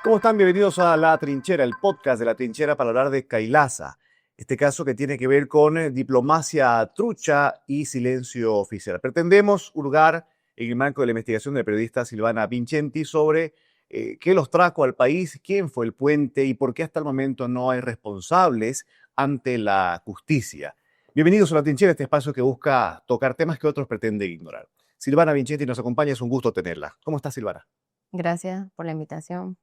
¿Cómo están? Bienvenidos a La Trinchera, el podcast de La Trinchera para hablar de Kailasa. Este caso que tiene que ver con diplomacia trucha y silencio oficial. Pretendemos hurgar en el marco de la investigación de la periodista Silvana Vincenti sobre qué los trajo al país, quién fue el puente y por qué hasta el momento no hay responsables ante la justicia. Bienvenidos a La Trinchera, este espacio que busca tocar temas que otros pretenden ignorar. Silvana Vincenti nos acompaña, es un gusto tenerla. ¿Cómo está, Silvana? Gracias por la invitación.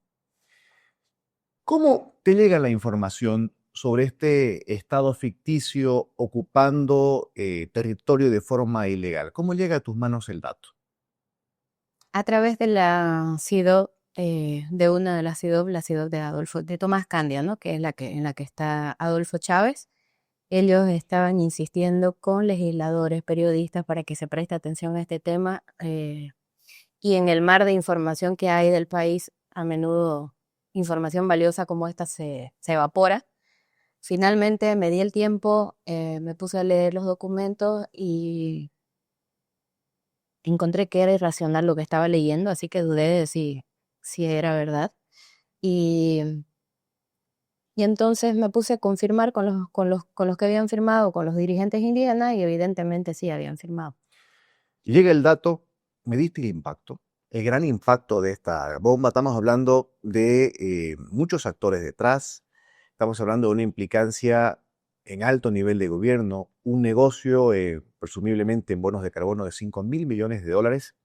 ¿Cómo te llega la información sobre este estado ficticio ocupando territorio de forma ilegal? ¿Cómo llega a tus manos el dato? A través de la CIDO, de una de las CIDO, la CIDO de Tomás Candia, ¿no? Que es en la que está Adolfo Chávez. Ellos estaban insistiendo con legisladores, periodistas, para que se preste atención a este tema. Y en el mar de información que hay del país, a menudo información valiosa como esta se evapora. Finalmente me di el tiempo, me puse a leer los documentos y encontré que era irracional lo que estaba leyendo, así que dudé de si era verdad. Y, y entonces me puse a confirmar con los que habían firmado, con los dirigentes indígenas, y evidentemente sí habían firmado. Llega el dato, me diste el gran impacto de esta bomba. Estamos hablando de muchos actores detrás, estamos hablando de una implicancia en alto nivel de gobierno, un negocio presumiblemente en bonos de carbono de 5.000 millones de dólares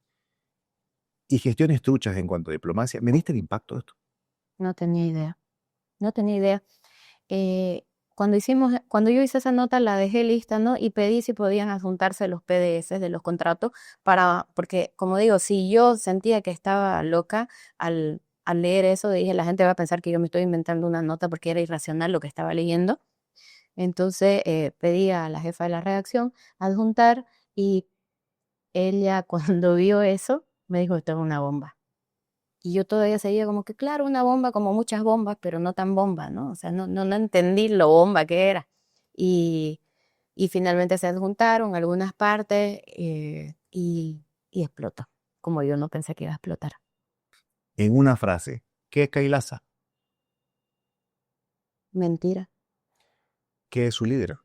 y gestiones truchas en cuanto a diplomacia. ¿Me diste el impacto de esto? No tenía idea, no tenía idea. Cuando yo hice esa nota la dejé lista, ¿no? Y pedí si podían adjuntarse los PDFs de los contratos porque como digo, si yo sentía que estaba loca al leer eso, dije, la gente va a pensar que yo me estoy inventando una nota porque era irracional lo que estaba leyendo. Entonces pedí a la jefa de la redacción adjuntar y ella cuando vio eso me dijo, esto es una bomba. Y yo todavía seguía como que, claro, una bomba como muchas bombas, pero no tan bomba, ¿no? O sea, no entendí lo bomba que era. Y, y finalmente se adjuntaron algunas partes y explotó, como yo no pensé que iba a explotar. En una frase, ¿qué es Kailasa? Mentira. ¿Qué es su líder?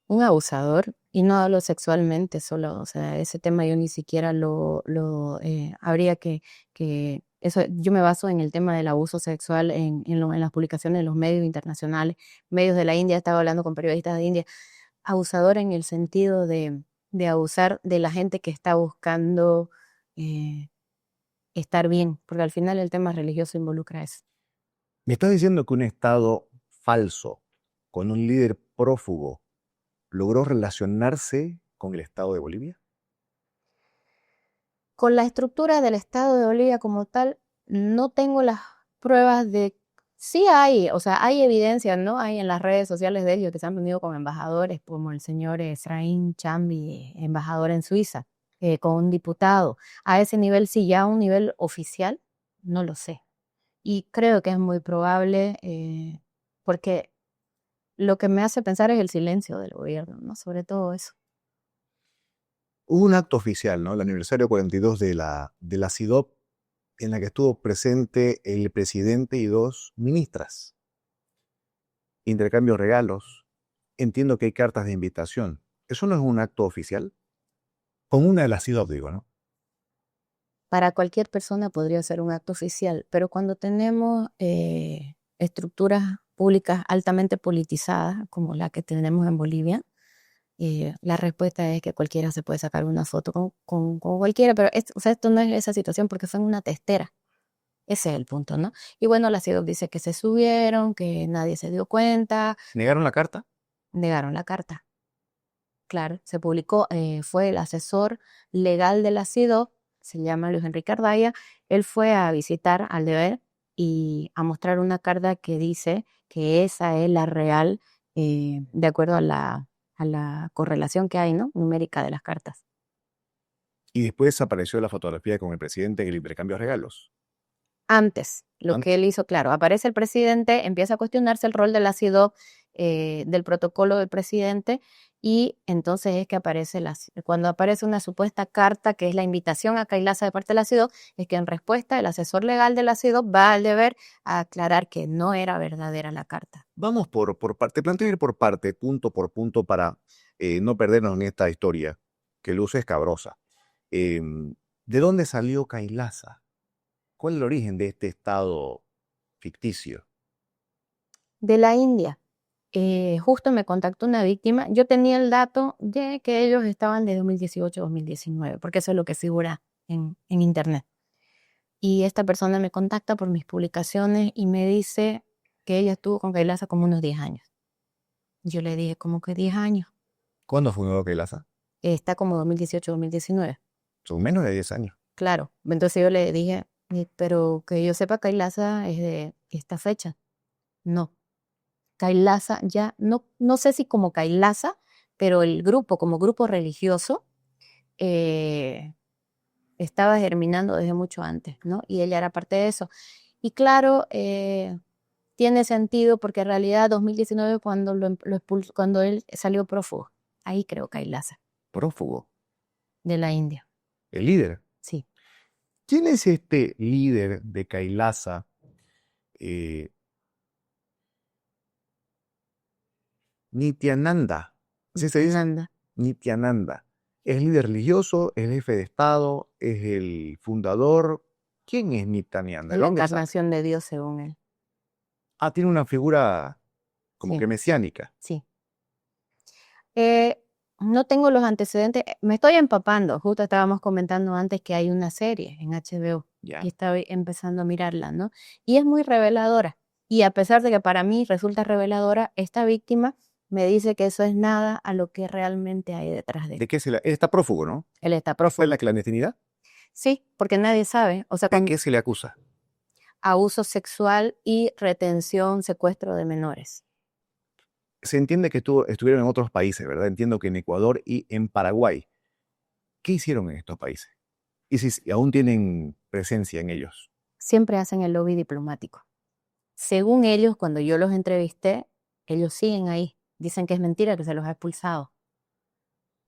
Un abusador, y no hablo sexualmente solo, o sea, ese tema yo ni siquiera lo habría eso, yo me baso en el tema del abuso sexual en las publicaciones de los medios internacionales, medios de la India, estaba hablando con periodistas de India, abusador en el sentido de abusar de la gente que está buscando eh, estar bien, porque al final el tema religioso involucra eso. Me estás diciendo que un Estado falso, con un líder prófugo, logró relacionarse con el Estado de Bolivia. Con la estructura del Estado de Bolivia como tal, no tengo las pruebas de... Sí hay, o sea, hay evidencia, ¿no? Hay en las redes sociales de ellos que se han reunido con embajadores, como el señor Efraín Chambi, embajador en Suiza, con un diputado. A ese nivel, sí, ya a un nivel oficial, no lo sé. Y creo que es muy probable, porque lo que me hace pensar es el silencio del gobierno, ¿no? Sobre todo eso. Hubo un acto oficial, ¿no? El aniversario 42 de la CIDOB, en la que estuvo presente el presidente y dos ministras. Intercambio de regalos. Entiendo que hay cartas de invitación. ¿Eso no es un acto oficial? Con una de las CIDOB, digo, ¿no? Para cualquier persona podría ser un acto oficial, pero cuando tenemos estructuras públicas altamente politizadas, como la que tenemos en Bolivia, la respuesta es que cualquiera se puede sacar una foto con cualquiera, pero o sea, esto no es esa situación porque fue en una testera. Ese es el punto, ¿no? Y bueno, la CIDOC dice que se subieron, que nadie se dio cuenta, ¿Negaron la carta? negaron la carta. Claro, se publicó, fue el asesor legal de la CIDO, se llama Luis Enrique Ardaya, él fue a visitar al deber y a mostrar una carta que dice que esa es la real, de acuerdo a la correlación que hay, ¿no? Numérica de las cartas. Y después apareció la fotografía con el presidente en el intercambio de regalos. Antes, lo que Antes. él hizo, claro, aparece el presidente, empieza a cuestionarse el rol de la CIDO del protocolo del presidente, y entonces es que aparece cuando aparece una supuesta carta que es la invitación a Kailasa de parte de la CIDOB, es que en respuesta el asesor legal de la CIDOB va al deber a aclarar que no era verdadera la carta. Vamos por parte, planteo ir por parte, punto por punto, para no perdernos en esta historia, que luce escabrosa. ¿De dónde salió Kailasa? ¿Cuál es el origen de este estado ficticio? De la India. Justo me contactó una víctima. Yo tenía el dato de que ellos estaban de 2018 a 2019, porque eso es lo que figura en internet. Y esta persona me contacta por mis publicaciones y me dice que ella estuvo con Kailasa como unos 10 años. Yo le dije, ¿cómo que 10 años? ¿Cuándo fundó Kailasa? Está como 2018-2019. Son menos de 10 años. Claro. Entonces yo le dije, pero que yo sepa, Kailasa es de esta fecha. No. Kailasa ya, no sé si como Kailasa, pero el grupo, como grupo religioso, estaba germinando desde mucho antes, ¿no? Y ella era parte de eso. Y claro, tiene sentido porque en realidad 2019 cuando lo expulsó, cuando él salió prófugo, ahí creo Kailasa, Prófugo. de la India. El líder. Sí. ¿Quién es este líder de Kailasa? Nityananda. ¿Así se dice? Nanda. Nityananda. ¿Es líder religioso? ¿Es jefe de Estado? ¿Es el fundador? ¿Quién es Nityananda? Es ¿De la dónde sale? encarnación de Dios según él. Ah, tiene una figura como Sí. que mesiánica. Sí. No tengo los antecedentes, me estoy empapando, justo estábamos comentando antes que hay una serie en HBO Ya. y estaba empezando a mirarla, ¿no? Y es muy reveladora. Y a pesar de que para mí resulta reveladora, esta víctima me dice que eso es nada a lo que realmente hay detrás de él. ¿De qué él está prófugo, no? Él está ¿Fue prófugo. en la clandestinidad? Sí, porque nadie sabe. O sea, ¿De con qué se le acusa? abuso sexual y retención, secuestro de menores. Se entiende que estuvieron en otros países, ¿verdad? Entiendo que en Ecuador y en Paraguay. ¿Qué hicieron en estos países? Y si aún tienen presencia en ellos. Siempre hacen el lobby diplomático. Según ellos, cuando yo los entrevisté, ellos siguen ahí. Dicen que es mentira que se los ha expulsado.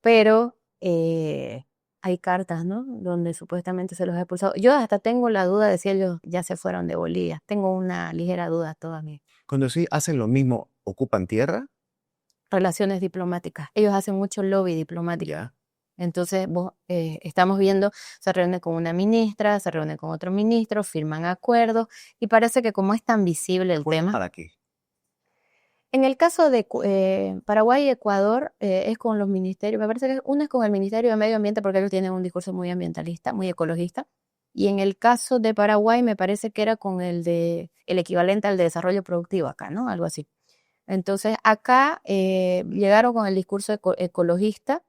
Pero hay cartas, ¿no? Donde supuestamente se los ha expulsado. Yo hasta tengo la duda de si ellos ya se fueron de Bolivia. Tengo una ligera duda todavía. Cuando sí hacen lo mismo, ¿ocupan tierra? Relaciones diplomáticas. Ellos hacen mucho lobby diplomático. Ya. Entonces, estamos viendo, se reúne con una ministra, se reúne con otro ministro, firman acuerdos y parece que como es tan visible el tema. ¿Para qué? En el caso de Paraguay y Ecuador, es con los ministerios, me parece que uno es con el Ministerio de Medio Ambiente porque ellos tienen un discurso muy ambientalista, muy ecologista, y en el caso de Paraguay me parece que era con el equivalente al de desarrollo productivo acá, ¿no? Algo así. Entonces acá llegaron con el discurso ecologista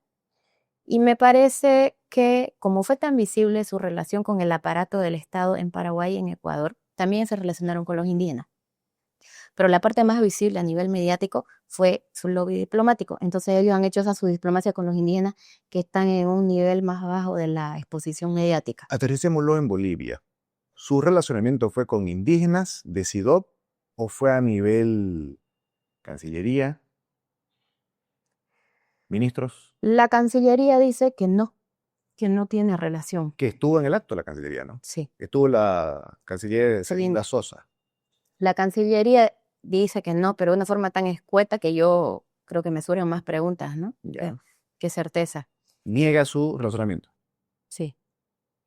y me parece que como fue tan visible su relación con el aparato del Estado en Paraguay y en Ecuador, también se relacionaron con los indígenas. Pero la parte más visible a nivel mediático fue su lobby diplomático. Entonces ellos han hecho esa su diplomacia con los indígenas que están en un nivel más bajo de la exposición mediática. Aterricémoslo en Bolivia. ¿Su relacionamiento fue con indígenas de SIDOP o fue a nivel Cancillería? ¿Ministros? La Cancillería dice que no tiene relación. Que estuvo en el acto la Cancillería, ¿no? Sí. Estuvo la canciller Celinda Sosa. La Cancillería dice que no, pero de una forma tan escueta que yo creo que me surgen más preguntas, ¿no? Ya. Que certeza. Niega su relacionamiento. Sí.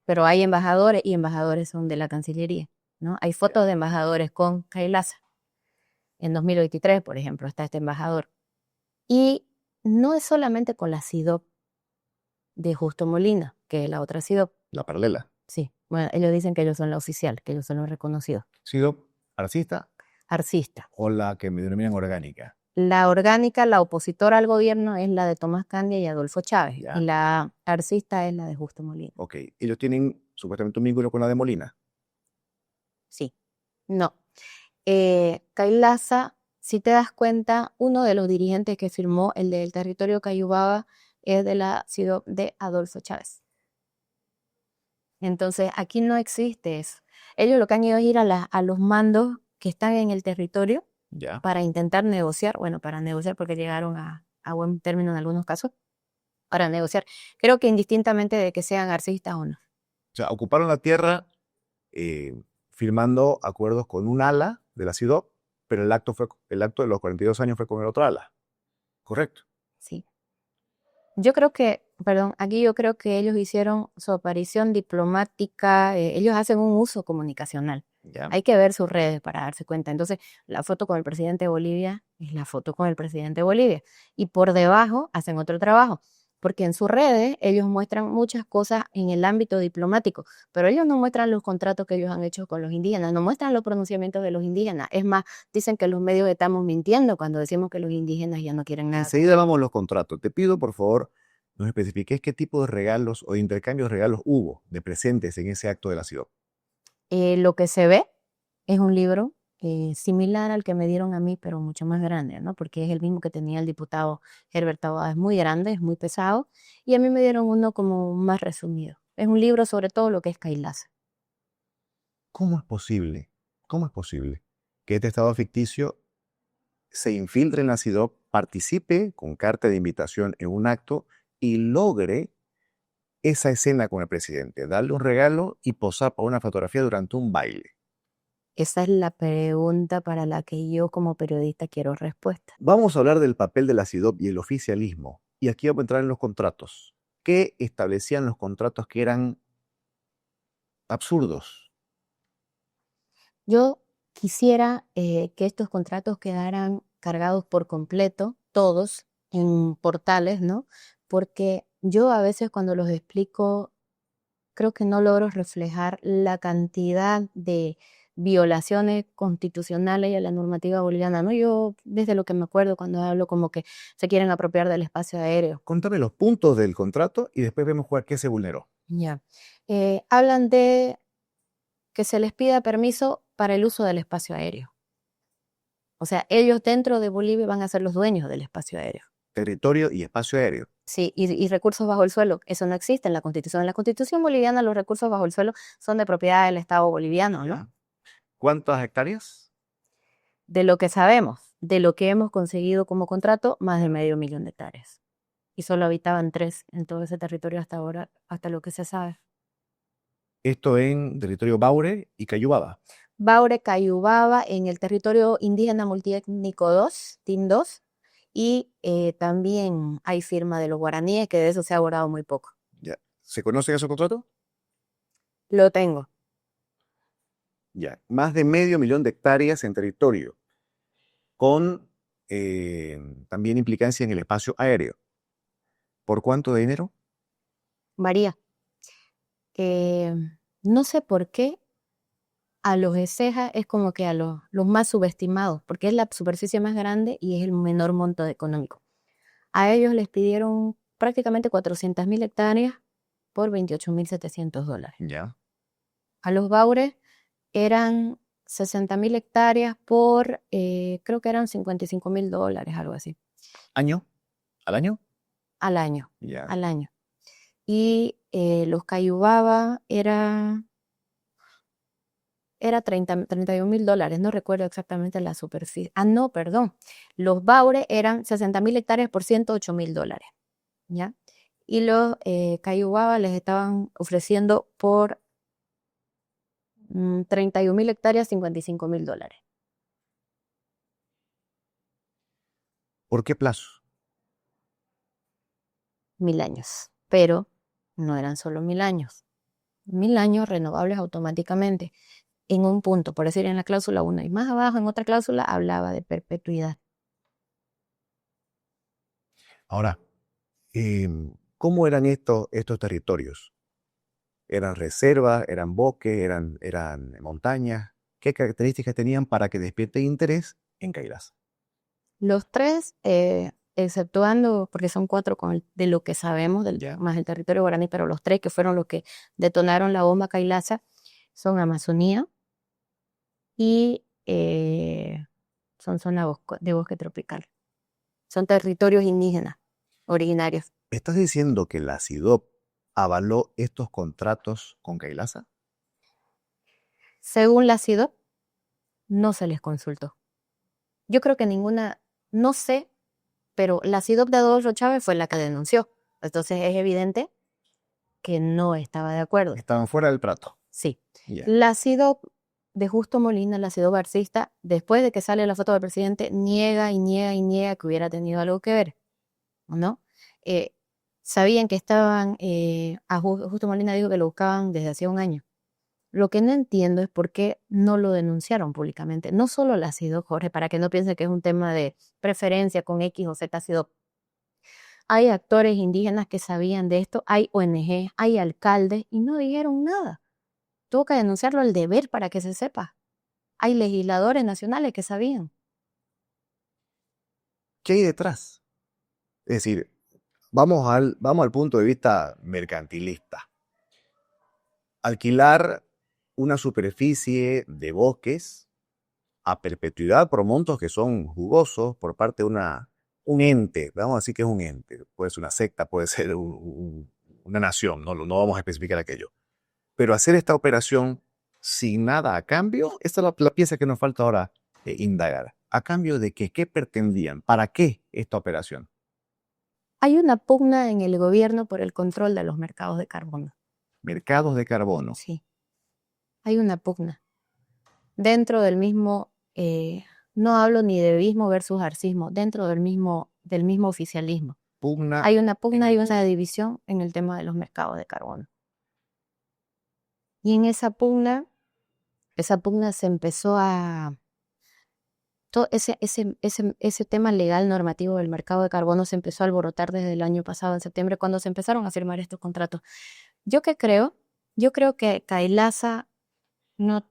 Pero hay embajadores y embajadores son de la Cancillería, ¿no? Hay fotos de embajadores con Kailasa. En 2023, por ejemplo, está este embajador. Y no es solamente con la CIDOB de Justo Molina, que es la otra CIDOB. La paralela. Sí, bueno, ellos dicen que ellos son la oficial, que ellos son los reconocidos. ¿SIDOP arcista Arcista. o la que me denominan orgánica? La orgánica, la opositora al gobierno, es la de Tomás Candia y Adolfo Chávez. Ya. Y la arcista es la de Justo Molina. Ok. ¿Ellos tienen supuestamente un vínculo con la de Molina? Sí. No. Kailasa, si te das cuenta, uno de los dirigentes que firmó el del territorio Cayubaba es de la ciudad de Adolfo Chávez. Entonces, aquí no existe eso. Ellos lo que han ido es ir a los mandos que están en el territorio Ya. para intentar negociar, bueno, para negociar porque llegaron a buen término en algunos casos, para negociar. Creo que indistintamente de que sean arcistas o no. O sea, ocuparon la tierra firmando acuerdos con un ala de la CIDOB, pero el acto de los 42 años fue con el otro ala. Correcto. Sí. Yo creo que, perdón, aquí yo creo que ellos hicieron su aparición diplomática, ellos hacen un uso comunicacional. Ya. Hay que ver sus redes para darse cuenta. Entonces, la foto con el presidente de Bolivia es la foto con el presidente de Bolivia. Y por debajo hacen otro trabajo, porque en sus redes ellos muestran muchas cosas en el ámbito diplomático, pero ellos no muestran los contratos que ellos han hecho con los indígenas, no muestran los pronunciamientos de los indígenas. Es más, dicen que los medios estamos mintiendo cuando decimos que los indígenas ya no quieren nada. Enseguida vamos a los contratos. Te pido, por favor, nos especifiques qué tipo de regalos o intercambios de regalos hubo de presentes en ese acto de la CIDOB. Lo que se ve es un libro similar al que me dieron a mí, pero mucho más grande, ¿no? Porque es el mismo que tenía el diputado Herbert Taboada. Es muy grande, es muy pesado, y a mí me dieron uno como más resumido. Es un libro sobre todo lo que es Kailasa. ¿Cómo es posible? ¿Cómo es posible que este estado ficticio se infiltre en la CIDOB, participe con carta de invitación en un acto y logre esa escena con el presidente, darle un regalo y posar para una fotografía durante un baile? Esa es la pregunta para la que yo como periodista quiero respuesta. Vamos a hablar del papel de la CIDOB y el oficialismo. Y aquí vamos a entrar en los contratos. ¿Qué establecían los contratos que eran absurdos? Yo quisiera que estos contratos quedaran cargados por completo, todos, en portales, ¿no? Porque yo a veces cuando los explico creo que no logro reflejar la cantidad de violaciones constitucionales y a la normativa boliviana, ¿no? Yo, desde lo que me acuerdo, cuando hablo como que se quieren apropiar del espacio aéreo. Contame los puntos del contrato y después vemos qué se vulneró. Ya. Hablan de que se les pida permiso para el uso del espacio aéreo. O sea, ellos dentro de Bolivia van a ser los dueños del espacio aéreo. Territorio y espacio aéreo. Sí, y recursos bajo el suelo, eso no existe en la Constitución. En la Constitución boliviana los recursos bajo el suelo son de propiedad del Estado boliviano, ¿no? ¿Ya? ¿Cuántas hectáreas? De lo que sabemos, de lo que hemos conseguido como contrato, más de 500.000 de hectáreas. Y solo habitaban 3 en todo ese territorio hasta ahora, hasta lo que se sabe. Esto en territorio Baure y Cayubaba. Baure, Cayubaba, en el territorio indígena multiétnico 2, TIM 2, y también hay firma de los guaraníes, que de eso se ha abordado muy poco. ¿Ya? ¿Se conocen esos contratos? Lo tengo. Ya. Más de 500.000 de hectáreas en territorio, con también implicancia en el espacio aéreo. ¿Por cuánto de dinero? Varía. Eh, no sé por qué a los Eceja es como que a los más subestimados, porque es la superficie más grande y es el menor monto económico. A ellos les pidieron prácticamente 400.000 hectáreas por $28.700. Ya. A los Baures eran 60.000 hectáreas por, creo que eran $55.000, algo así, ¿Año? ¿Al año? al año, Ya. al año. Y los Cayubaba era $31.000, no recuerdo exactamente la superficie. Ah, no, perdón. Los Baures eran 60.000 hectáreas por $108.000, ¿ya? Y los Cayubaba les estaban ofreciendo por 31.000 hectáreas, $55.000. ¿Por qué plazo? 1.000 años. Pero no eran solo 1.000 años. 1.000 años renovables automáticamente. En un punto, por decir en la cláusula 1 y más abajo, en otra cláusula, hablaba de perpetuidad. Ahora, ¿cómo eran estos territorios? ¿Eran reservas, eran bosques, eran montañas? ¿Qué características tenían para que despierte interés en Kailasa? Los tres, exceptuando, porque son 4 de lo que sabemos, Ya. más el territorio guaraní, pero los 3 que fueron los que detonaron la bomba Kailasa, son Amazonía y son zona de bosque tropical. Son territorios indígenas originarios. ¿Estás diciendo que la CIDOB avaló estos contratos con Kailasa? Según la CIDOB, no se les consultó. Yo creo que ninguna, no sé, pero la CIDOB de Adolfo Chávez fue la que denunció. Entonces es evidente que no estaba de acuerdo. Estaban fuera del plato. Sí. Ya. La CIDOB de Justo Molina, la CIDOB arcista, después de que sale la foto del presidente, niega y niega y niega que hubiera tenido algo que ver, ¿no? Sabían que estaban, Justo Molina dijo que lo buscaban desde hacía un año. Lo que no entiendo es por qué no lo denunciaron públicamente. No solo la CIDOB, Jorge, para que no piense que es un tema de preferencia con X o Z CIDOB. Hay actores indígenas que sabían de esto, hay ONG, hay alcaldes y no dijeron nada. Tuvo que denunciarlo el deber para que se sepa. Hay legisladores nacionales que sabían. ¿Qué hay detrás? Es decir, vamos al punto de vista mercantilista. Alquilar una superficie de bosques a perpetuidad por montos que son jugosos por parte de un ente, vamos a decir que es un ente, puede ser una secta, puede ser una nación, no vamos a especificar aquello. Pero hacer esta operación sin nada a cambio, esta es la pieza que nos falta ahora indagar. ¿A cambio de qué? ¿Qué pretendían? ¿Para qué esta operación? Hay una pugna en el gobierno por el control de los mercados de carbono. Mercados de carbono. Sí, hay una pugna. Dentro del mismo, no hablo ni de bismo versus arcismo, dentro del mismo oficialismo. Pugna. Hay una pugna y una división en el tema de los mercados de carbono. Y en esa pugna se empezó a... Todo ese tema legal normativo del mercado de carbono se empezó a alborotar desde el año pasado, en septiembre, cuando se empezaron a firmar estos contratos. Yo creo que Kailasa no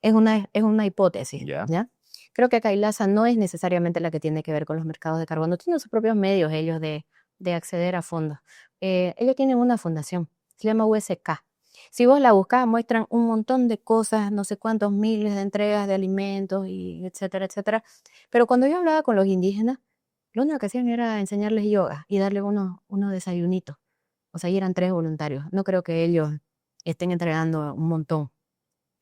es una hipótesis, Ya. ¿ya? Creo que Kailasa no es necesariamente la que tiene que ver con los mercados de carbono. Tienen sus propios medios ellos de acceder a fondos. Ellos tienen una fundación, se llama USK. Si vos la buscas, muestran un montón de cosas, no sé cuántos miles de entregas de alimentos, y etcétera, etcétera. Pero cuando yo hablaba con los indígenas, lo único que hacían era enseñarles yoga y darle unos desayunitos. O sea, y eran 3 voluntarios. No creo que ellos estén entregando un montón,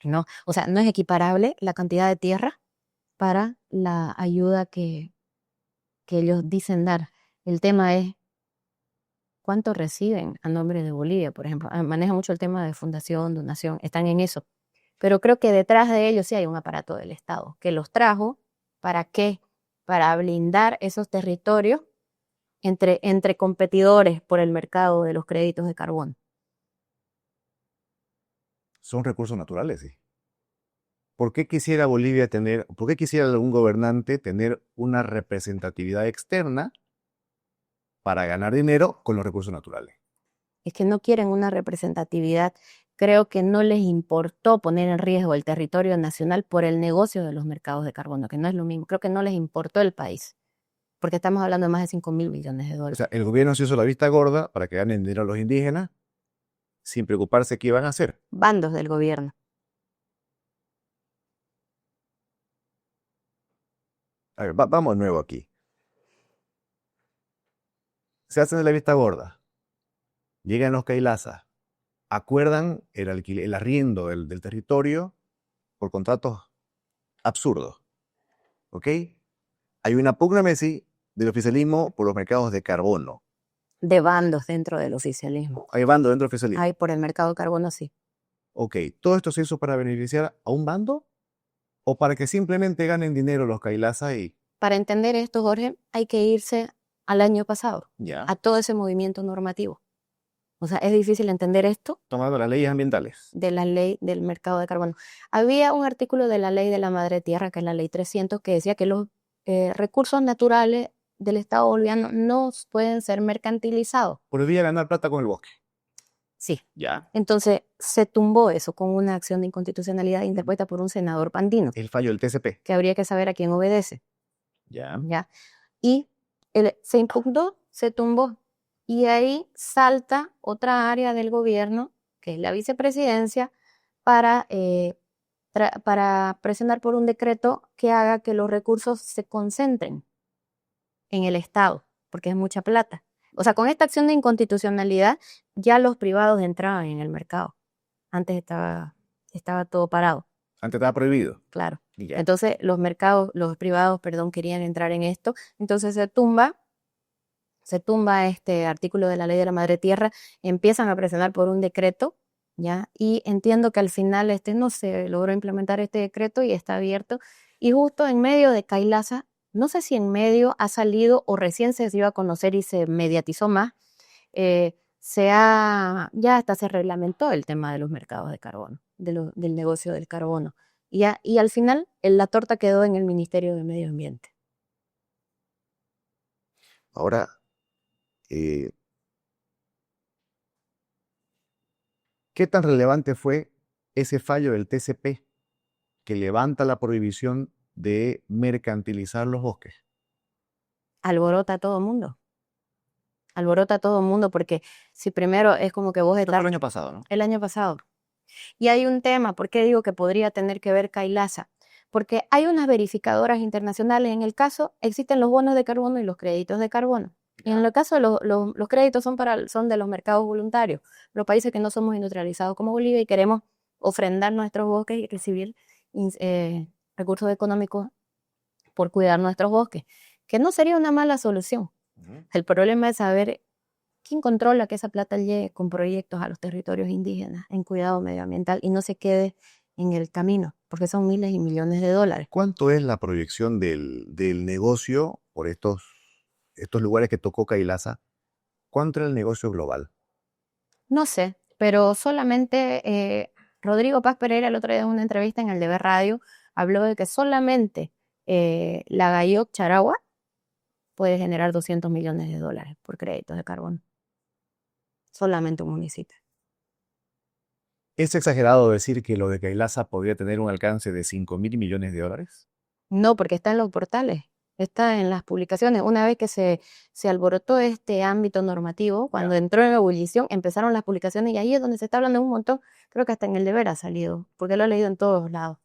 ¿no? O sea, no es equiparable la cantidad de tierra para la ayuda que ellos dicen dar. El tema es cuánto reciben a nombre de Bolivia, por ejemplo. Maneja mucho el tema de fundación, donación, están en eso. Pero creo que detrás de ellos sí hay un aparato del Estado que los trajo. ¿Para qué? Para blindar esos territorios entre competidores por el mercado de los créditos de carbón. Son recursos naturales, sí. ¿Por qué quisiera algún gobernante tener una representatividad externa para ganar dinero con los recursos naturales? Es que no quieren una representatividad. Creo que no les importó poner en riesgo el territorio nacional por el negocio de los mercados de carbono, que no es lo mismo. Creo que no les importó el país, porque estamos hablando de más de 5.000 billones de O dólares. sea, el gobierno se hizo la vista gorda para que ganen dinero los indígenas sin preocuparse qué iban a hacer. Bandos del gobierno. A ver, vamos de nuevo aquí. Se hacen de la vista gorda. Llegan los Kailasa. Acuerdan el arriendo del territorio por contratos absurdos. ¿Ok? Hay una pugna, Messi, del oficialismo por los mercados de carbono. De bandos dentro del oficialismo. Hay bando dentro del oficialismo. Hay por el mercado de carbono, sí. Ok, ¿todo esto se hizo para beneficiar a un bando o para que simplemente ganen dinero los Kailasa y Para entender esto, Jorge, hay que irse al año pasado, ya? a todo ese movimiento normativo. O sea, es difícil entender esto Tomando las leyes ambientales. de la ley del mercado de carbono. Había un artículo de la ley de la madre tierra, que es la ley 300, que decía que los recursos naturales del Estado boliviano no pueden ser mercantilizados. Prohibía ganar plata con el bosque. Sí. Ya. Entonces se tumbó eso con una acción de inconstitucionalidad interpuesta por un senador pandino, El fallo del TCP. que habría que saber a quién obedece. Ya. ¿Ya? Y se impugnó, se tumbó. Y ahí salta otra área del gobierno, que es la vicepresidencia, para presionar por un decreto que haga que los recursos se concentren en el Estado, porque es mucha plata. O sea, con esta acción de inconstitucionalidad ya los privados entraban en el mercado. Antes estaba todo parado, Antes estaba prohibido. claro. Y ya. Entonces los privados, perdón, querían entrar en esto. Entonces se tumba este artículo de la ley de la madre tierra, empiezan a presionar por un decreto, ¿ya? Y entiendo que al final no se logró implementar este decreto y está abierto. Y justo en medio de Kailasa, no sé si en medio ha salido o recién se dio a conocer y se mediatizó más, ya hasta se reglamentó el tema de los mercados de carbono, del negocio del carbono. Y al final la torta quedó en el Ministerio de Medio Ambiente. Ahora, eh, ¿qué tan relevante fue ese fallo del TCP que levanta la prohibición de mercantilizar los bosques? Alborota a todo mundo porque si primero es como que vos Esto fue estás el año pasado, ¿no? el año pasado. Y hay un tema, ¿por qué digo que podría tener que ver Kailasa? Porque hay unas verificadoras internacionales. En el caso, existen los bonos de carbono y los créditos de carbono. Y en el caso, los créditos son de los mercados voluntarios. Los países que no somos industrializados como Bolivia y queremos ofrendar nuestros bosques y recibir recursos económicos por cuidar nuestros bosques, que no sería una mala solución. El problema es saber quién controla que esa plata llegue con proyectos a los territorios indígenas en cuidado medioambiental y no se quede en el camino, porque son miles y millones de dólares. ¿Cuánto es la proyección del negocio por estos lugares que tocó Kailasa? ¿Cuánto era el negocio global? No sé, pero solamente Rodrigo Paz Pereira el otro día en una entrevista en el Deber Radio habló de que solamente la Gayoc Charagua puede generar 200 millones de dólares por créditos de carbono. Solamente un municipio. ¿Es exagerado decir que lo de Kailasa podría tener un alcance de 5.000 millones de dólares? No, porque está en los portales, está en las publicaciones. Una vez que se alborotó este ámbito normativo, cuando entró en ebullición, empezaron las publicaciones y ahí es donde se está hablando un montón. Creo que hasta en el Deber ha salido, porque lo he leído en todos lados.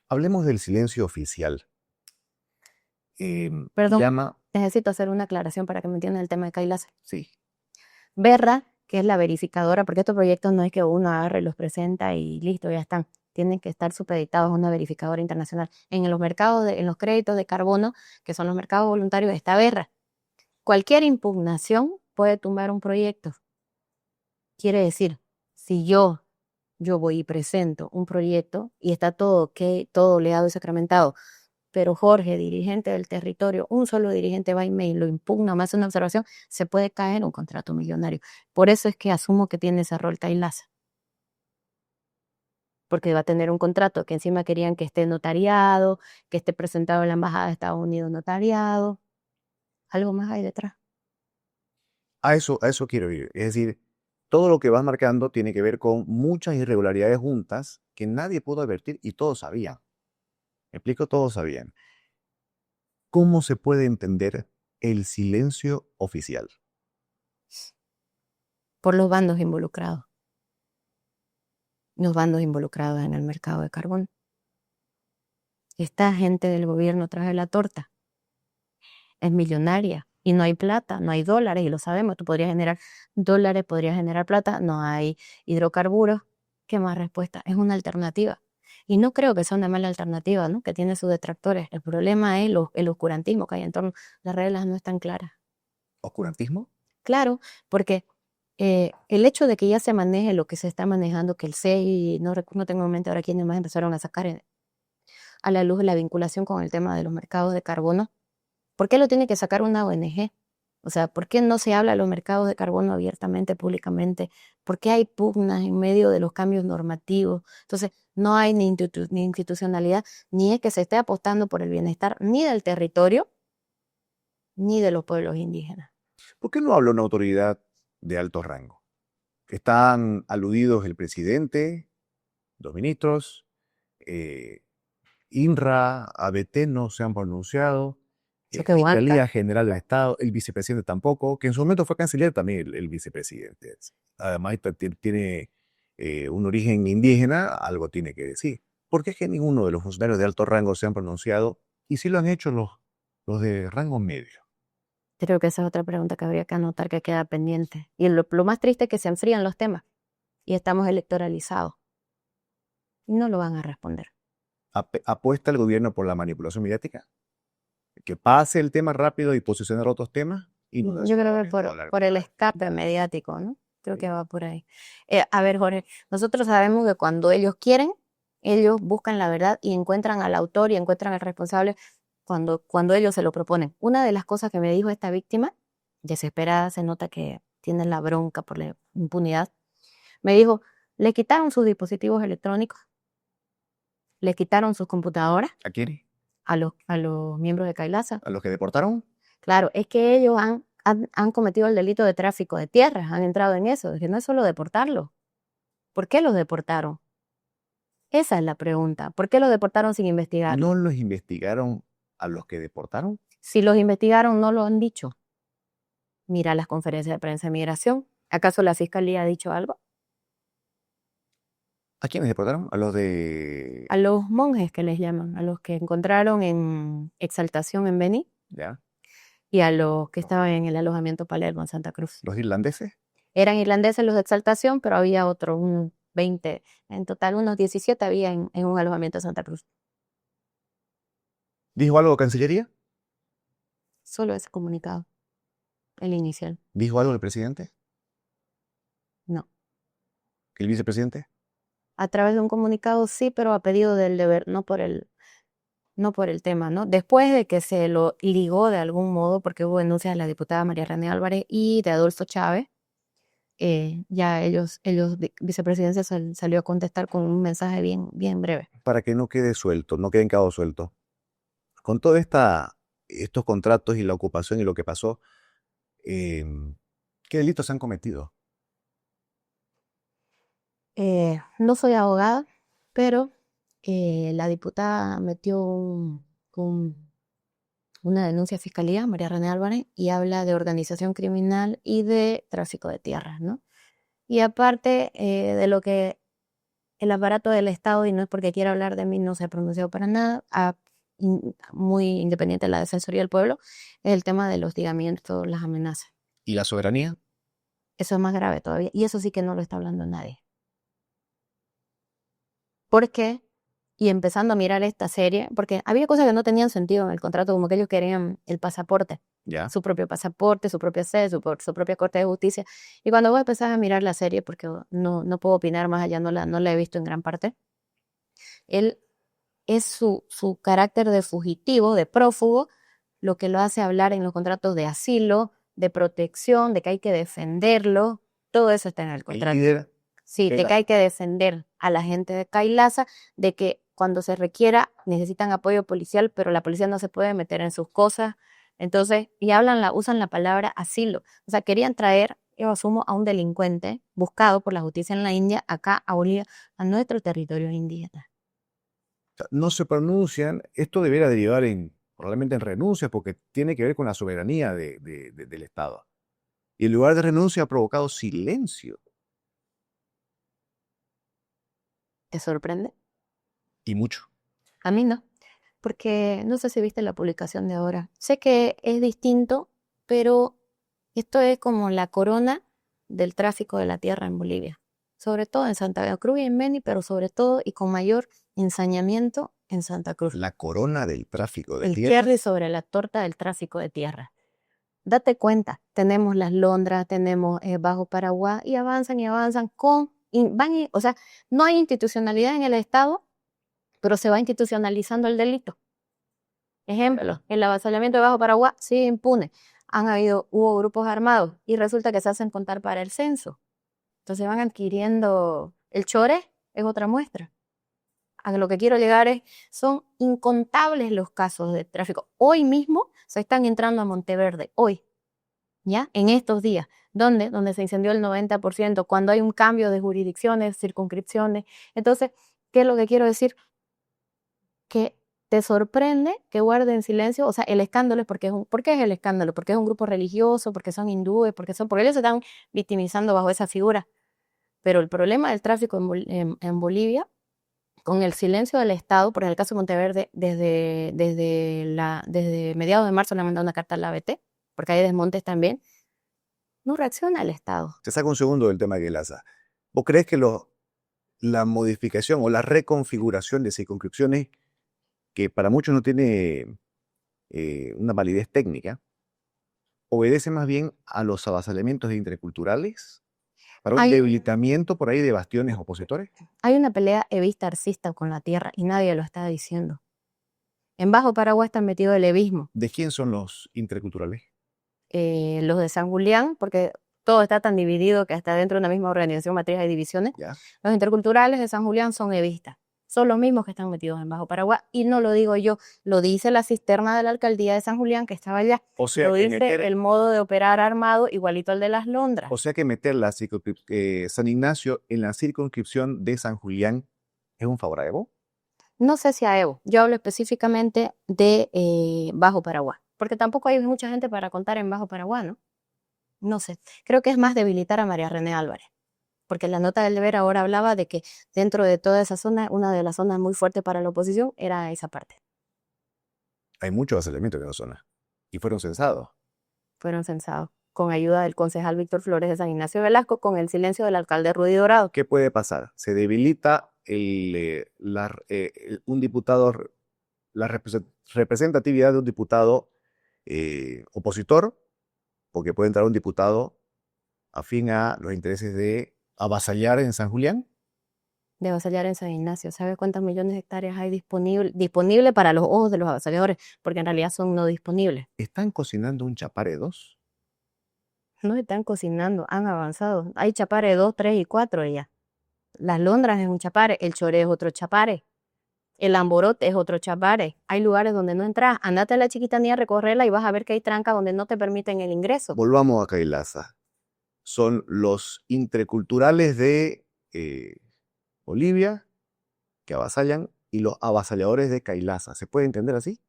Hablemos del silencio oficial. Perdón, Llama, necesito hacer una aclaración para que me entiendan el tema de Kailasa. sí, Berra, que es la verificadora, porque estos proyectos no es que uno agarre y los presenta y listo, ya están. Tienen que estar supeditados a una verificadora internacional. En los mercados, en los créditos de carbono, que son los mercados voluntarios, está Berra. Cualquier impugnación puede tumbar un proyecto. Quiere decir, si yo voy y presento un proyecto y está todo ok, todo leado y sacramentado, pero Jorge, dirigente del territorio, un solo dirigente va y me lo impugna, me hace una observación, se puede caer un contrato millonario. Por eso es que asumo que tiene ese rol Kailasa, porque va a tener un contrato que encima querían que esté notariado, que esté presentado en la Embajada de Estados Unidos notariado. Algo más hay detrás. a eso quiero ir. Es decir, todo lo que vas marcando tiene que ver con muchas irregularidades juntas que nadie pudo advertir y todos sabían. Me explico, todos sabían. ¿Cómo se puede entender el silencio oficial? Por los bandos involucrados. Los bandos involucrados en el mercado de carbón. Esta gente del gobierno trae la torta. Es millonaria y no hay plata, no hay dólares y lo sabemos. Tú podrías generar dólares, podrías generar plata, no hay hidrocarburos. ¿Qué más respuesta? Es una alternativa. Y no creo que sea una mala alternativa, ¿no? Que tiene sus detractores. El problema es el oscurantismo que hay en torno. Las reglas no están claras. ¿Oscurantismo? Claro, porque el hecho de que ya se maneje lo que se está manejando, que el SEI, no tengo en mente ahora quiénes más empezaron a sacar a la luz la vinculación con el tema de los mercados de carbono. ¿Por qué lo tiene que sacar una ONG? O sea, ¿por qué no se habla de los mercados de carbono abiertamente, públicamente? ¿Por qué hay pugnas en medio de los cambios normativos? Entonces, no hay ni institucionalidad, ni es que se esté apostando por el bienestar ni del territorio, ni de los pueblos indígenas. ¿Por qué no habla una autoridad de alto rango? Están aludidos el presidente, los ministros, eh, INRA, ABT no se han pronunciado, Eso que Fiscalía aguanta. General del Estado, el vicepresidente tampoco, que en su momento fue canciller también el vicepresidente. Además tiene un origen indígena, algo tiene que decir. ¿Por qué es que ninguno de los funcionarios de alto rango se han pronunciado y sí lo han hecho los de rango medio? Creo que esa es otra pregunta que habría que anotar que queda pendiente. Y lo más triste es que se enfrían los temas y estamos electoralizados y no lo van a responder. ¿Apuesta el gobierno por la manipulación mediática? Que pase el tema rápido y posicionar otros temas. Y no Yo creo que hablar. por el escape mediático, ¿no? Creo que va por ahí. A ver, Jorge, nosotros sabemos que cuando ellos quieren, ellos buscan la verdad y encuentran al autor y encuentran al responsable cuando ellos se lo proponen. Una de las cosas que me dijo esta víctima, desesperada, se nota que tiene la bronca por la impunidad, me dijo, le quitaron sus dispositivos electrónicos, le quitaron sus computadoras ¿A quién? a los miembros de Kailasa. ¿A los que deportaron? Claro, es que ellos han cometido el delito de tráfico de tierras, han entrado en eso, es que no es solo deportarlos. ¿Por qué los deportaron? Esa es la pregunta. ¿Por qué los deportaron sin investigar? ¿No los investigaron a los que deportaron? Si los investigaron, no lo han dicho. Mira las conferencias de prensa de migración. ¿Acaso la fiscalía ha dicho algo? ¿A quiénes deportaron? A los de... A los monjes que les llaman, a los que encontraron en Exaltación en Beni ¿Ya? y a los que estaban en el alojamiento Palermo en Santa Cruz. ¿Los irlandeses? Eran irlandeses los de Exaltación, pero había otro, un 20, en total unos 17 había en un alojamiento de Santa Cruz. ¿Dijo algo Cancillería? Solo ese comunicado, el inicial. ¿Dijo algo el presidente? No. ¿El vicepresidente? A través de un comunicado sí, pero a pedido del deber, no por el tema, ¿no? Después de que se lo ligó de algún modo, porque hubo denuncias de la diputada María René Álvarez y de Adolfo Chávez, ya vicepresidencia salió a contestar con un mensaje bien, bien breve. Para que no quede suelto, no queden cabos sueltos. Con todos estos contratos y la ocupación y lo que pasó, ¿qué delitos se han cometido? No soy abogada, pero la diputada metió una denuncia a fiscalía, María René Álvarez, y habla de organización criminal y de tráfico de tierras, ¿no? Y aparte de lo que el aparato del Estado, y no es porque quiera hablar de mí, no se ha pronunciado para nada, muy independiente de la Defensoría del Pueblo, es el tema del hostigamiento, las amenazas. ¿Y la soberanía? Eso es más grave todavía, y eso sí que no lo está hablando nadie. ¿Por qué? Y empezando a mirar esta serie, porque había cosas que no tenían sentido en el contrato, como que ellos querían el pasaporte, ¿Ya? su propio pasaporte, su propia sede, su propia corte de justicia. Y cuando vos empezás a mirar la serie, porque no puedo opinar más allá, no la he visto en gran parte, él es su carácter de fugitivo, de prófugo, lo que lo hace hablar en los contratos de asilo, de protección, de que hay que defenderlo, todo eso está en el El contrato. líder, Sí, de que hay que defender a la gente de Kailasa, de que cuando se requiera necesitan apoyo policial, pero la policía no se puede meter en sus cosas. Entonces, y usan la palabra asilo. O sea, querían traer, yo asumo, a un delincuente buscado por la justicia en la India, acá a Bolivia, a nuestro territorio indígena. no se pronuncian, esto debería derivar probablemente en renuncias, porque tiene que ver con la soberanía del Estado. Y en lugar de renuncia ha provocado silencio. ¿Te sorprende? Y mucho. A mí no, porque no sé si viste la publicación de ahora. Sé que es distinto, pero esto es como la corona del tráfico de la tierra en Bolivia. Sobre todo en Santa Cruz y en Beni, pero sobre todo y con mayor ensañamiento en Santa Cruz. La corona del tráfico de El tierra. cherry sobre la torta del tráfico de tierra. Date cuenta, tenemos las Londras, tenemos Bajo Paraguay y avanzan o sea, no hay institucionalidad en el Estado, pero se va institucionalizando el delito. Ejemplo, el avasallamiento de Bajo Paraguay sigue impune. Hubo grupos armados y resulta que se hacen contar para el censo. Entonces van adquiriendo, el chore es otra muestra. A lo que quiero llegar son incontables los casos de tráfico. Hoy mismo se están entrando a Monteverde, hoy, ¿ya? En estos días. ¿Dónde? Donde se incendió el 90%, cuando hay un cambio de jurisdicciones, circunscripciones. Entonces, ¿qué es lo que quiero decir? Que te sorprende que guarden silencio, o sea, el escándalo es ¿por qué es el escándalo? Porque es un grupo religioso, porque son hindúes, porque ellos se están victimizando bajo esa figura. Pero el problema del tráfico en Bolivia, con el silencio del Estado, porque en el caso de Monteverde, desde mediados de marzo le han mandado una carta a la ABT, porque hay desmontes también, no reacciona el Estado. Te saco un segundo del tema de Guelaza. ¿Vos crees que la modificación o la reconfiguración de circunscripciones que para muchos no tiene una validez técnica, obedece más bien a los avasallamientos interculturales para un Hay, debilitamiento por ahí de bastiones opositores. hay una pelea evista-arcista con la tierra y nadie lo está diciendo. En Bajo Paraguay están metidos el evismo, ¿De quién son los interculturales? los de San Julián, porque todo está tan dividido que hasta dentro de una misma organización matriz hay divisiones. ¿Ya? Los interculturales de San Julián son evistas. Son los mismos que están metidos en Bajo Paraguay. Y no lo digo yo, lo dice la cisterna de la alcaldía de San Julián que estaba allá. O sea, Lo que dice meter, el modo de operar armado igualito al de las Londras. o sea que meter San Ignacio en la circunscripción de San Julián es un favor a Evo. No sé si a Evo, yo hablo específicamente de Bajo Paraguay, porque tampoco hay mucha gente para contar en Bajo Paraguay, ¿no? No sé, creo que es más debilitar a María René Álvarez, porque la nota del deber ahora hablaba de que dentro de toda esa zona, una de las zonas muy fuertes para la oposición era esa parte. Hay muchos avasallamientos en la zona y fueron censados. Fueron censados con ayuda del concejal Víctor Flores de San Ignacio Velasco, con el silencio del alcalde Rudy Dorado. ¿Qué puede pasar? Se debilita un diputado, la representatividad de un diputado opositor, porque puede entrar un diputado afín a los intereses de avasallar en San Julián. De avasallar en San Ignacio. ¿Sabe cuántas millones de hectáreas hay disponible para los ojos de los avasalladores? Porque en realidad son no disponibles. ¿Están cocinando un Chapare 2? No están cocinando, han avanzado. Hay chapare 2, 3 y 4 ya. Las Londras es un chapare, el Choré es otro chapare, el Amborote es otro chapare. Hay lugares donde no entras. Andate a la Chiquitanía, recorrerla y vas a ver que hay trancas donde no te permiten el ingreso. Volvamos a Cailaza. Son los interculturales de Bolivia que avasallan y los avasalladores de Cailaza. ¿Se puede entender así?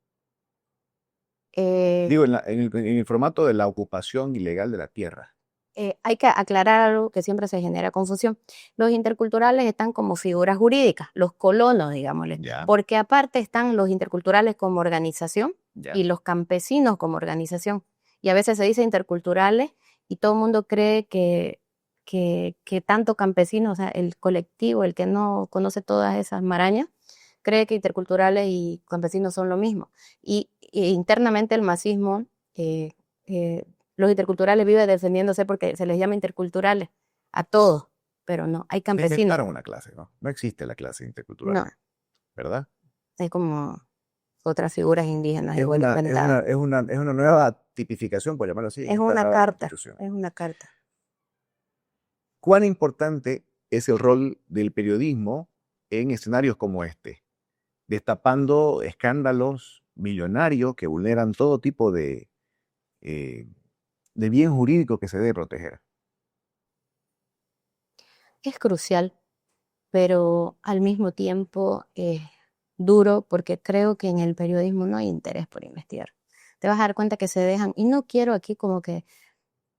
Eh, Digo, en el formato de la ocupación ilegal de la tierra. hay que aclarar algo que siempre se genera confusión. Los interculturales están como figuras jurídicas, los colonos, digámosle, Ya, porque aparte están los interculturales como organización ya. y los campesinos como organización. Y a veces se dice interculturales y todo el mundo cree que tanto campesinos, o sea, el colectivo, el que no conoce todas esas marañas, cree que interculturales y campesinos son lo mismo. Y internamente el masismo, los interculturales viven defendiéndose porque se les llama interculturales a todos, pero no, hay Me campesinos. inventaron una clase, ¿no? No existe la clase intercultural, No, ¿verdad? hay como otras figuras indígenas Es igual una, es inventadas. es una nueva tipificación, por llamarlo así, en Es esta una nueva carta, constitución. es una carta. ¿Cuán importante es el rol del periodismo en escenarios como este? Destapando escándalos millonarios que vulneran todo tipo eh, de bien jurídico que se debe proteger. Es crucial, pero al mismo tiempo es duro porque creo que en el periodismo no hay interés por investigar. Te vas a dar cuenta que se dejan, y no quiero aquí como que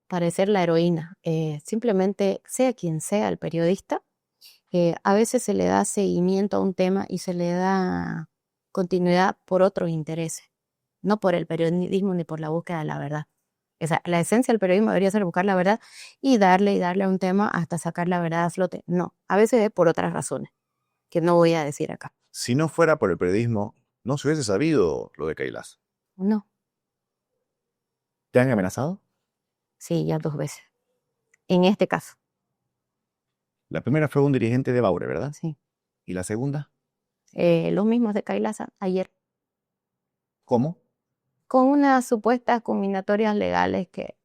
parecer la heroína, simplemente sea quien sea el periodista, a veces se le da seguimiento a un tema y se le da continuidad por otros intereses, no por el periodismo ni por la búsqueda de la verdad. O sea, la esencia del periodismo debería ser buscar la verdad y darle a un tema hasta sacar la verdad a flote. No, a veces es por otras razones, que no voy a decir acá. Si no fuera por el periodismo, no se hubiese sabido lo de Kailash. No, ¿Te han amenazado? sí, ya 2 veces. En este caso, La primera fue un dirigente de Baure, ¿verdad? sí. ¿Y la segunda? Los mismos de Kailasa ayer, ¿Cómo? con unas supuestas combinatorias legales que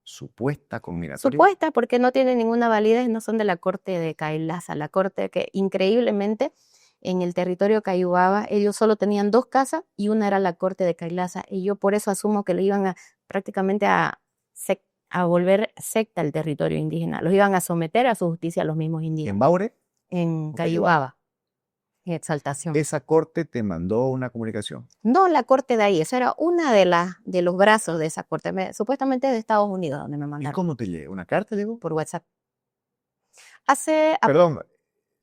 Supuesta combinatoria. supuestas porque no tienen ninguna validez, no son de la corte de Kailasa, la corte que increíblemente en el territorio Cayubaba ellos solo tenían 2 casas y una era la corte de Kailasa, y yo por eso asumo que le iban a prácticamente a volver secta el territorio indígena, los iban a someter a su justicia a los mismos En indígenas Baure, en Cayubaba. Cayubaba, en Exaltación. Esa corte te mandó una comunicación. No la corte de ahí, esa era una de los brazos de esa corte, supuestamente de Estados Unidos, donde me ¿Y mandaron cómo te llegó? ¿Una carta llegó? por WhatsApp. Hace Perdón,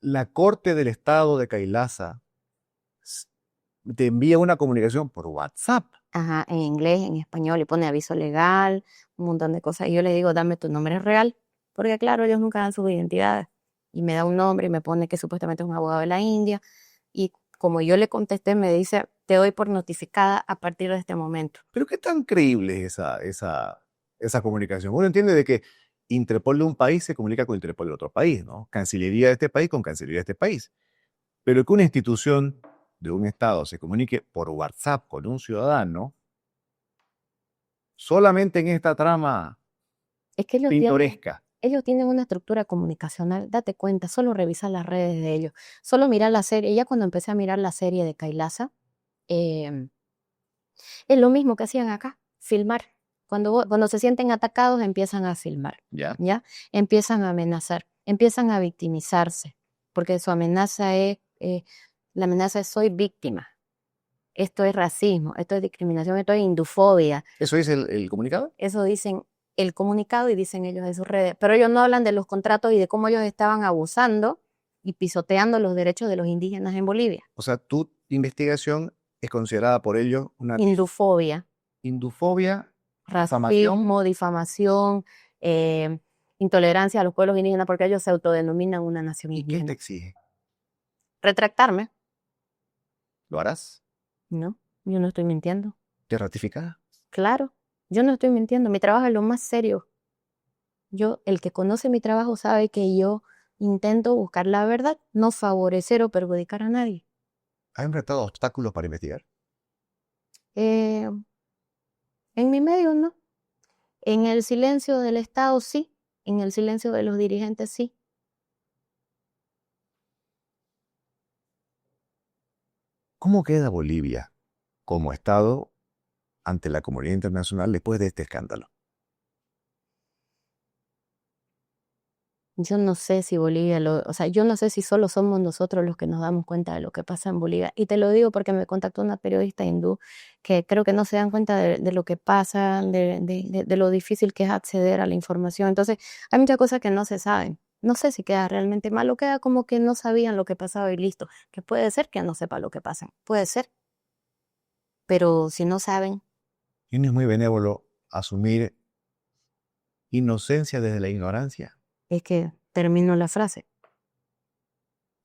la corte del estado de Kailasa te envía una comunicación por WhatsApp. Ajá, en inglés, en español, y pone aviso legal, un montón de cosas. Y yo le digo, dame tu nombre real, porque claro, ellos nunca dan sus identidades. y me da un nombre y me pone que supuestamente es un abogado de la India. Y como yo le contesté, me dice, te doy por notificada a partir de este momento. Pero ¿qué tan creíble es esa comunicación? Uno entiende de que Interpol de un país se comunica con Interpol de otro país, ¿no? Cancillería de este país con Cancillería de este país. Pero que una institución de un Estado se comunique por WhatsApp con un ciudadano, solamente en esta trama Es que pintoresca. ellos tienen una estructura comunicacional, date cuenta, solo revisar las redes de ellos, solo mirar la serie. Ya cuando empecé a mirar la serie de Kailasa, em, es lo mismo que hacían acá, filmar. Cuando se sienten atacados, empiezan a filmar, ¿Ya? ¿ya? Empiezan a amenazar, empiezan a victimizarse, porque su amenaza la amenaza es soy víctima. Esto es racismo, esto es discriminación, esto es indufobia. ¿Eso dice el comunicado? Eso dicen el comunicado y dicen ellos en sus redes. Pero ellos no hablan de los contratos y de cómo ellos estaban abusando y pisoteando los derechos de los indígenas en Bolivia. O sea, tu investigación es considerada por ellos una Indufobia, indufobia, difamación. racismo, difamación, eh, intolerancia a los pueblos indígenas porque ellos se autodenominan una nación ¿Y qué te indígena. exige? Retractarme, ¿Lo harás? ¿no? Yo no estoy mintiendo. ¿Te ratificas? Claro, yo no estoy mintiendo. Mi trabajo es lo más serio. El que conoce mi trabajo sabe que yo intento buscar la verdad, no favorecer o perjudicar a nadie. ¿Has enfrentado obstáculos para investigar? Eh, en mi medio, no. En el silencio del Estado, sí. En el silencio de los dirigentes, sí. ¿Cómo queda Bolivia como Estado ante la comunidad internacional después de este escándalo? Yo no sé si Bolivia, o sea, yo no sé si solo somos nosotros los que nos damos cuenta de lo que pasa en Bolivia. Y te lo digo porque me contactó una periodista hindú que creo que no se dan cuenta de lo que pasa, de lo difícil que es acceder a la información. Entonces, hay muchas cosas que no se saben. No sé si queda realmente mal o queda como que no sabían lo que pasaba y listo. Que puede ser que no sepa lo que pasa. Puede ser. Pero si no saben, ¿Y no es muy benévolo asumir inocencia desde la ignorancia? es que termino la frase.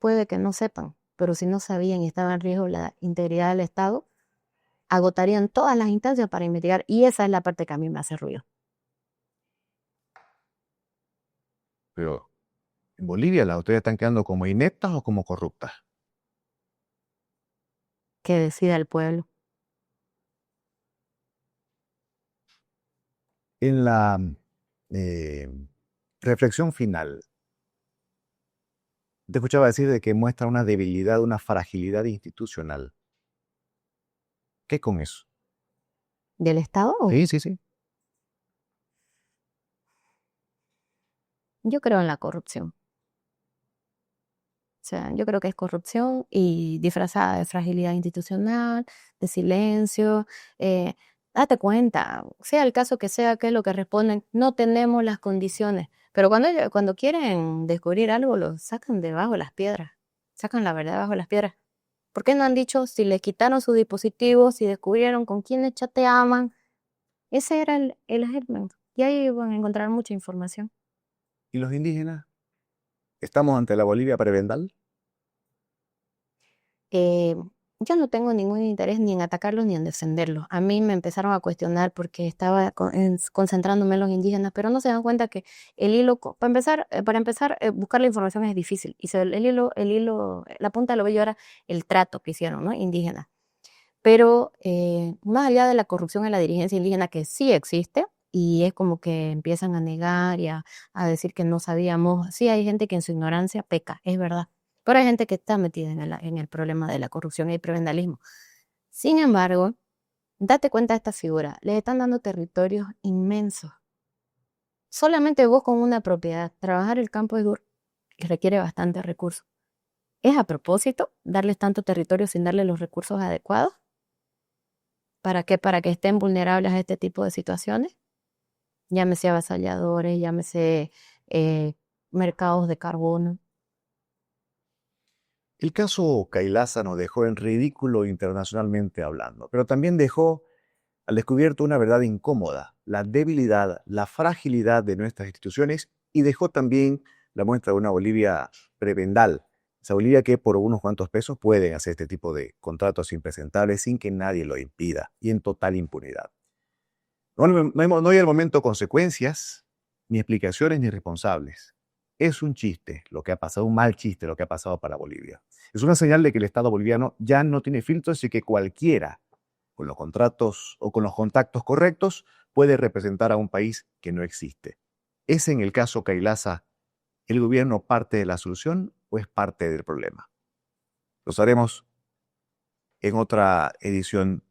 Puede que no sepan, pero si no sabían y estaba en riesgo la integridad del Estado, agotarían todas las instancias para investigar y esa es la parte que a mí me hace ruido. Pero en Bolivia las autoridades están quedando como ineptas o como corruptas. Que decida el pueblo. En la eh, reflexión final, te escuchaba decir de que muestra una debilidad, una fragilidad institucional. ¿Qué con eso? ¿Del Estado? Sí, sí, sí. Yo creo en la corrupción. O sea, yo creo que es corrupción y disfrazada de fragilidad institucional, de silencio. eh, Date cuenta, sea el caso que sea, que es lo que responden, no tenemos las condiciones. Pero cuando quieren descubrir algo, lo sacan debajo de las piedras. Sacan la verdad debajo de las piedras. ¿Por qué no han dicho si les quitaron sus dispositivos, si descubrieron con quiénes chateaban? Ese era el germen. Y ahí van a encontrar mucha información. ¿Y los indígenas? ¿Estamos ante la Bolivia prebendal? Eh, yo no tengo ningún interés ni en atacarlos ni en defenderlos. A mí me empezaron a cuestionar porque estaba concentrándome en los indígenas, pero no se dan cuenta que el hilo, para empezar, buscar la información es difícil. Y la punta de lo bello era el trato que hicieron, ¿no? Indígenas. Pero más allá de la corrupción en la dirigencia indígena, que sí existe, y es como que empiezan a negar y a decir que no sabíamos, sí hay gente que en su ignorancia peca, es verdad, pero hay gente que está metida en el problema de la corrupción y el prebendalismo. Sin embargo, date cuenta de esta figura, les están dando territorios inmensos. Solamente vos con una propiedad, trabajar el campo es duro y requiere bastante recursos. ¿Es a propósito darles tanto territorio sin darles los recursos adecuados? ¿Para qué? Para que estén vulnerables a este tipo de situaciones. Llámese avasalladores, llámese mercados de carbono. El caso Kailasa nos dejó en ridículo internacionalmente hablando, pero también dejó al descubierto una verdad incómoda, la debilidad, la fragilidad de nuestras instituciones y dejó también la muestra de una Bolivia prebendal. Esa Bolivia que por unos cuantos pesos puede hacer este tipo de contratos impresentables sin que nadie lo impida y en total impunidad. No hay al momento consecuencias, ni explicaciones, ni responsables. Es un chiste lo que ha pasado, un mal chiste lo que ha pasado para Bolivia. Es una señal de que el Estado boliviano ya no tiene filtros y que cualquiera, con los contratos o con los contactos correctos, puede representar a un país que no existe. ¿Es en el caso Kailasa el gobierno parte de la solución o es parte del problema? Lo haremos en otra edición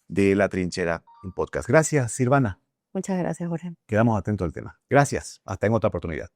de La Trinchera en podcast. Gracias, Silvana. Muchas gracias, Jorge. Quedamos atentos al tema. Gracias. Hasta en otra oportunidad.